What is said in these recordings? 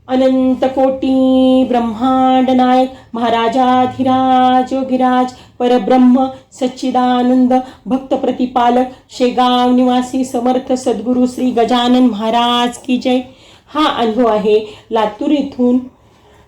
अनंत कोटी ब्रह्मांड नायक महाराजाधिराज योगीराज परब्रह्म सच्चिदानंद भक्त प्रतिपालक शेगाव निवासी समर्थ सद्गुरू श्री गजानन महाराज की जय। हा अनुभव आहे लातूर येथून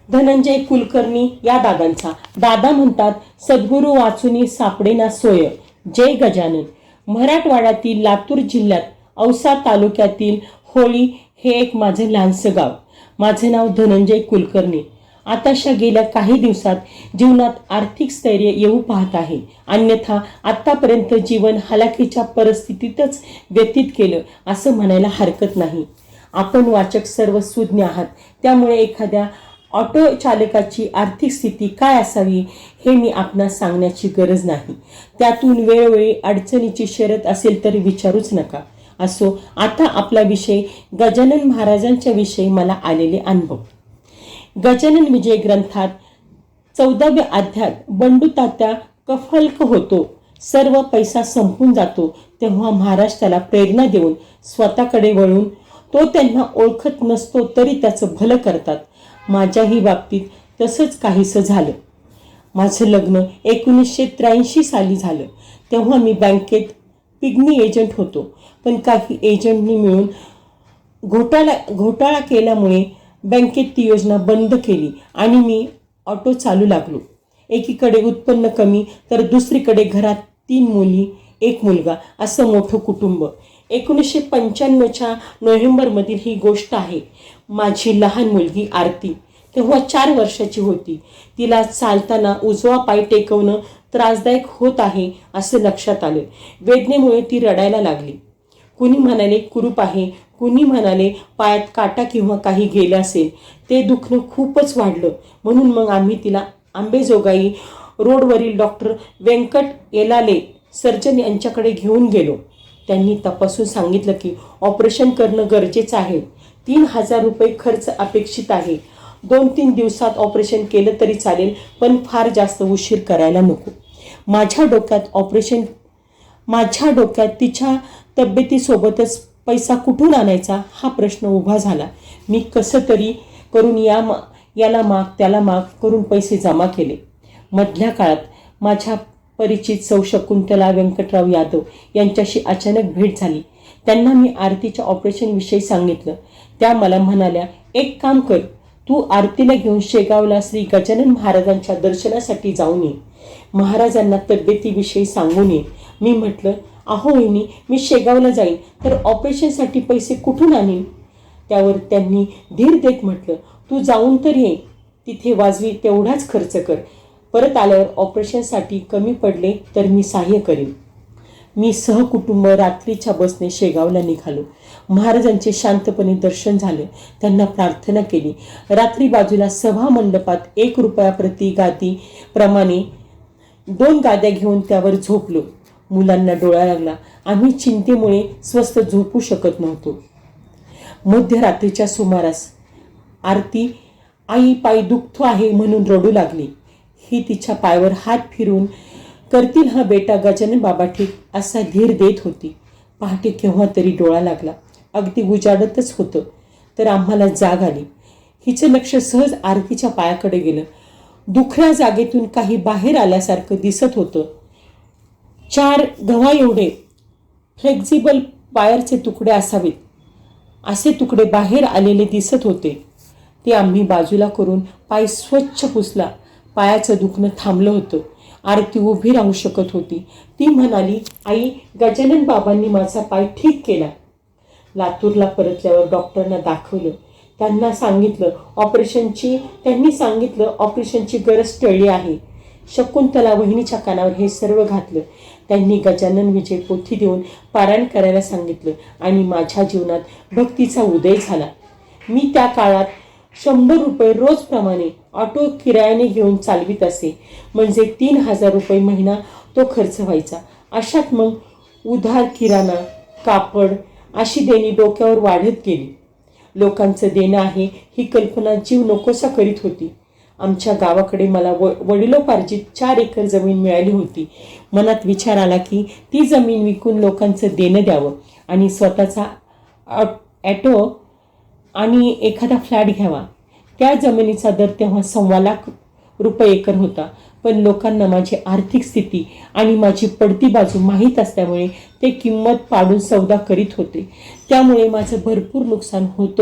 धनंजय कुलकर्णी या दादांचा। दादा म्हणतात, सद्गुरू वाचुनी सापडेना सोय, जय गजानन। मराठवाड्यातील लातूर जिल्ह्यात औसा तालुक्यातील होळी हे एक माझे लहानसं गाव। माझे नाव धनंजय कुलकर्णी। आताशा गेल्या काही दिवसात जीवनात आर्थिक स्थैर्य येऊ पाहत आहे, अन्यथा आतापर्यंत जीवन हलाखीच्या परिस्थितीतच व्यतीत केलं असं म्हणायला हरकत नाही। आपण वाचक सर्व सुज्ञ आहात, त्यामुळे एखाद्या ऑटो चालकाची आर्थिक स्थिती काय असावी हे मी आपणास सांगण्याची गरज नाही। त्यातून वेळोवेळी अडचणीची शर्यत असेल तर विचारूच नका। असो, आता आपला विषय गजानन महाराजांच्या विषयी मला आलेले अनुभव। गजानन विजय ग्रंथात 14व्या अध्यायात बंडू तात्या कफल्क होतो, सर्व पैसा संपून जातो तेव्हा महाराज त्याला प्रेरणा देऊन स्वतःकडे वळून तो त्यांना ओळखत नसतो तरी त्याचं भलं करतात। माझ्याही बाबतीत तसंच काहीसं झालं। माझं लग्न 1983 साली झालं। तेव्हा मी बँकेत पिग्मी एजंट होतो, पण काही एजंटनी मिळून घोटाळा केल्यामुळे बँकेत ती योजना बंद केली आणि मी ऑटो चालू लागलो। एकीकडे उत्पन्न कमी तर दुसरीकडे घरात 3 मुली 1 मुलगा असं मोठं कुटुंब। 1995च्या नोव्हेंबरमधील ही गोष्ट आहे। माझी लहान मुलगी आरती तेव्हा 4 वर्षाची होती। तिला चालताना उजवा पाय टेकवणं त्रासदायक होत आहे असं लक्षात आलं। वेदनेमुळे ती रडायला लागली। कुणी म्हणाले कुरूप आहे, कुणी म्हणाले पायात काटा किंवा काही गेलं असेल। ते दुखणं खूपच वाढलं, म्हणून मग आम्ही तिला आंबेजोगाई रोडवरील डॉक्टर व्यंकट येलाले सर्जन यांच्याकडे घेऊन गेलो। त्यांनी तपासून सांगितलं की ऑपरेशन करणं गरजेचं आहे। 3000 रुपये खर्च अपेक्षित आहे। 2-3 दिवसात ऑपरेशन केलं तरी चालेल, पण फार जास्त उशीर करायला नको। माझ्या डोक्यात तिच्या तब्येतीसोबतच पैसा कुठून आणायचा हा प्रश्न उभा झाला। मी कसं तरी करून याला माग त्याला माग करून पैसे जमा केले। मधल्या काळात माझ्या परिचित सौ शकुंतला व्यंकटराव यादव यांच्याशी अचानक भेट झाली। त्यांना मी आरतीच्या ऑपरेशनविषयी सांगितलं। त्या मला म्हणाल्या, एक काम कर, तू आरतीला घेऊन शेगावला श्री गजानन महाराजांच्या दर्शनासाठी जाऊन ये, महाराजांना तब्येतीविषयी सांगून ये। मी म्हटलं, अहो वहिनी, मी शेगावला जाईन तर ऑपरेशनसाठी पैसे कुठून आणीन? त्यावर त्यांनी धीर देत म्हटलं, तू जाऊन तर ये, तिथे वाजवी तेवढाच खर्च कर, परत आल्यावर ऑपरेशनसाठी कमी पडले तर मी सहाय्य करेन। मी सहकुटुंब रात्रीच्या बसने शेगावला निघालो। महाराजांचे शांतपणे दर्शन झाले, त्यांना प्रार्थना केली। रात्री बाजूला सभा मंडपात 1 रुपया प्रति गादी प्रमाणे 2 गाद्या घेऊन त्यावर झोपलो। मुलांना डोळा लागला। आम्ही चिंतेमुळे स्वस्थ झोपू शकत नव्हतो। मध्यरात्रीच्या सुमारास आरती आई पाय दुखतो आहे म्हणून रडू लागली। ही तिच्या पायावर हात फिरून, करतील हा बेटा गजानन बाबा ठीक, असा धीर देत होती। पहाटे केव्हा तरी डोळा लागला, अगदी उजाडतच होतं, तर आम्हाला जाग आली। हिचं लक्ष सहज आरतीच्या पायाकडे गेलं। दुखऱ्या जागेतून काही बाहेर आल्यासारखं दिसत होतं। 4 गव्हा एवढे फ्लेक्झिबल वायरचे तुकडे असावेत, असे तुकडे बाहेर आलेले दिसत होते। ते आम्ही बाजूला करून पाय स्वच्छ पुसला। पायाचं दुखणं थांबलं होतं। आरती उभी राहू शकत होती। ती म्हणाली, आई, गजानन बाबांनी माझा पाय ठीक केला। लातूरला परतल्यावर डॉक्टरांना दाखवलं। त्यांनी सांगितलं ऑपरेशनची गरज टळली आहे। शकुंतला वहिनीच्या कानावर हे सर्व घातलं। त्यांनी गजानन विजय पोथी देऊन पारायण करायला सांगितलं आणि माझ्या जीवनात भक्तीचा उदय झाला। मी त्या काळात 100 रुपये रोजप्रमाणे ऑटो किरायाने घेऊन चालवित असे, म्हणजे 3000 रुपये महिना तो खर्च व्हायचा। अशात मग उधार किराणा, कापड अशी देणी डोक्यावर वाढत गेली। लोकांचं देणं आहे ही कल्पना जीव नकोसा करीत होती। आमच्या गावाकडे मला वडिलोपार्जित 4 एकर जमीन मिळाली होती। मनात विचार आला की ती जमीन विकून लोकांचं देणं द्यावं आणि स्वतःचा ऑटो आणि एखादा फ्लॅट घ्यावा। त्या जमिनीचा दर तेव्हा 1.25 लाख रुपये एकर होता. पण लोकांना माझी आर्थिक स्थिती आणि माझी पडती बाजू माहीत असल्यामुळे ते किंमत पाडून सौदा करीत होते. त्यामुळे माझं भरपूर नुकसान होत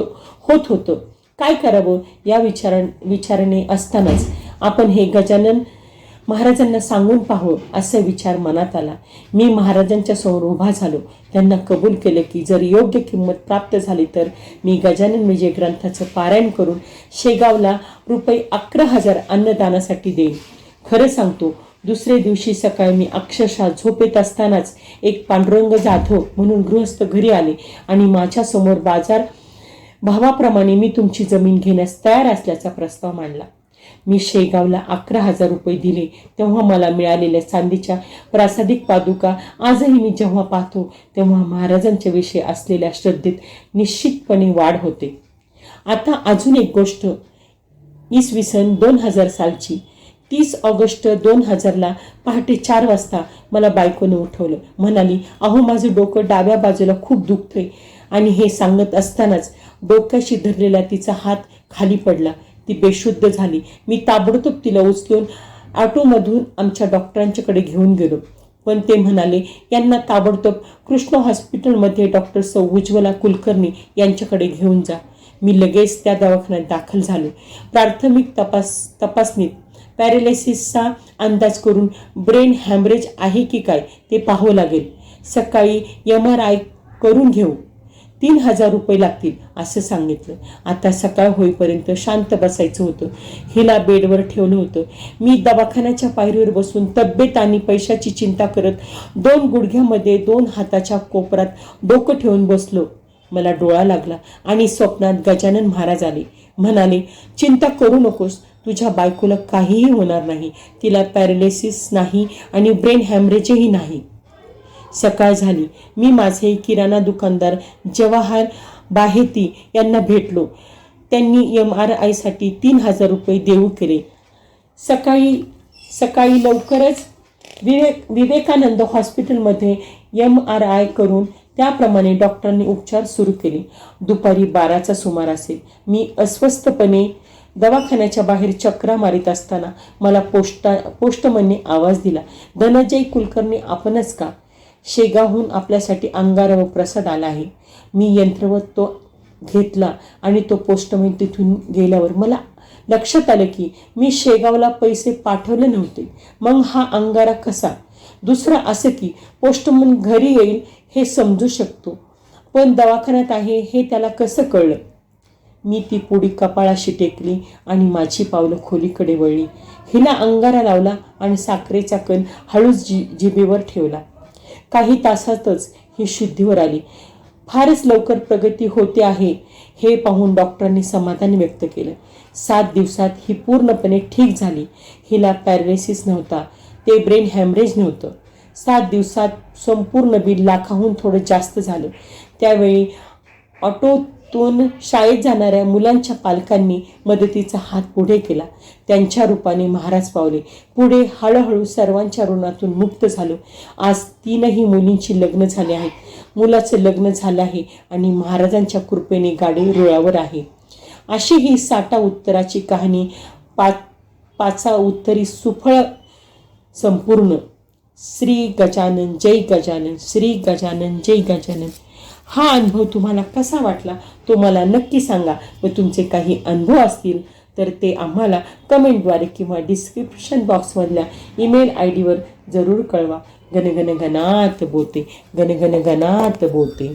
होतं. काय करावं या विचाराने असतानाच आपण हे गजानन महाराजांना सांगून पाहू असा विचार मनात आला. मी महाराजांच्या समोर उभा झालो. त्यांना कबूल केलं की जर योग्य किंमत प्राप्त झाली तर मी गजानन विजय ग्रंथाचं पारायण करून शेगावला ₹11,000 अन्नदानासाठी देईन. खरं सांगतो, दुसरे दिवशी सकाळी मी अक्षरशः झोपेत असतानाच एक पांडुरंग जाधव म्हणून गृहस्थ घरी आले आणि माझ्यासमोर बाजार भावाप्रमाणे मी तुमची जमीन घेण्यास तयार असल्याचा प्रस्ताव मांडला. मी शेगावला 11,000 रुपये दिले. तेव्हा मला मिळालेल्या चांदीच्या प्रासादिक पादुका आजही मी जेव्हा पाहतो तेव्हा महाराजांच्या विषयी असलेल्या श्रद्धेत निश्चितपणे वाढ होते. आता अजून एक गोष्ट. इसवी सन 2000 सालची 30 ऑगस्ट 2000ला पहाटे 4 वाजता मला बायकोनं उठवलं. म्हणाली, अहो माझं डोकं डाव्या बाजूला खूप दुखतंय. आणि हे सांगत असतानाच डोक्याशी धरलेला तिचा हात खाली पडला. ती बेशुद्ध झाली. मी ताबडतोब तिला उचलून ऑटोमधून आमच्या डॉक्टरांच्याकडे घेऊन गेलो. पण ते म्हणाले, यांना ताबडतोब कृष्ण हॉस्पिटलमध्ये डॉक्टर सौ उज्ज्वला कुलकर्णी यांच्याकडे घेऊन जा. मी लगेच त्या दवाखान्यात दाखल झालो. प्राथमिक तपासणीत पॅरालिसिसचा अंदाज करून ब्रेन हॅमरेज आहे की काय ते पाहावं लागेल. सकाळी MRI करून घेऊ. 3,000 रुपये लागतील असं सांगितलं. आता सकाळ होईपर्यंत शांत बसायचं होतं. हिला बेडवर ठेवलं होतं. मी दवाखान्याच्या पायरीवर बसून तब्येत आणि पैशाची चिंता करत 2 गुडघ्यामध्ये 2 हाताच्या कोपरात डोकं ठेवून बसलो. मला डोळा लागला आणि स्वप्नात गजानन महाराज आले. म्हणाले, चिंता करू नकोस, तुझ्या बायकोला काहीही होणार नाही. तिला पॅरालिसिस नाही आणि ब्रेन हॅमरेजही नाही. सकाळ झाली. मी माझे किराणा दुकानदार जवाहर बाहेती यांना भेटलो. त्यांनी MRI साठी 3,000 रुपये देऊ केले. सकाळी लवकरच विवेकानंद हॉस्पिटलमध्ये MRI करून त्याप्रमाणे डॉक्टरांनी उपचार सुरू केले. दुपारी 12चा सुमार असेल. मी अस्वस्थपणे दवाखान्याच्या बाहेर चक्रा मारित असताना मला पोस्टमनने आवाज दिला, धनंजय कुलकर्णी आपणच का? शेगावहून आपल्यासाठी अंगारा व प्रसाद आला आहे. मी यंत्रवत तो घेतला आणि तो पोस्टमन तिथून गेल्यावर मला लक्षात आलं की मी शेगावला पैसे पाठवले नव्हते. मग हा अंगारा कसा? दुसरं असं की पोस्टमन घरी येईल हे समजू शकतो, पण दवाखान्यात आहे हे त्याला कसं कळलं? मी ती पुडी कपाळाशी टेकली आणि माझी पावलं खोलीकडे वळली. हिला अंगारा लावला आणि साखरेचा कण हळूच जिभेवर ठेवला. काही तासातच ही शुद्धीवर आली. फारच लवकर प्रगती होते आहे हे पाहून डॉक्टरांनी समाधान व्यक्त केलं. 7 दिवसात ही पूर्णपणे ठीक झाली. हिला पॅरालिसिस नव्हता, ते ब्रेन हॅमरेज नव्हतं. 7 दिवसात संपूर्ण बिल लाखाहून थोडं जास्त झालं. त्यावेळी ऑटोतून शाळेत जाणाऱ्या मुलांच्या पालकांनी मदतीचा हात पुढे केला. त्यांच्या रूपाने महाराज पावले. पुढे हळूहळू सर्वांच्या ऋणातून मुक्त झालो. आज 3ही मुलींची लग्न झाली आहेत. मुलाचं लग्न झालं आहे आणि महाराजांच्या कृपेने गाडी रुळावर आहे. अशी ही 60 उत्तराची कहाणी 5 उत्तरी सुफळ संपूर्ण. श्री गजानन जय गजानन, श्री गजानन जय गजानन. हा अनुभव तुम्हाला कसा वाटला तो मला नक्की सांगा व तुमचे काही अनुभव असतील तर ते आम्हाला कमेंटद्वारे किंवा डिस्क्रिप्शन बॉक्समधल्या ईमेल ID वर जरूर कळवा. गणगण गणात बोलते, गणगण गणात बोलते.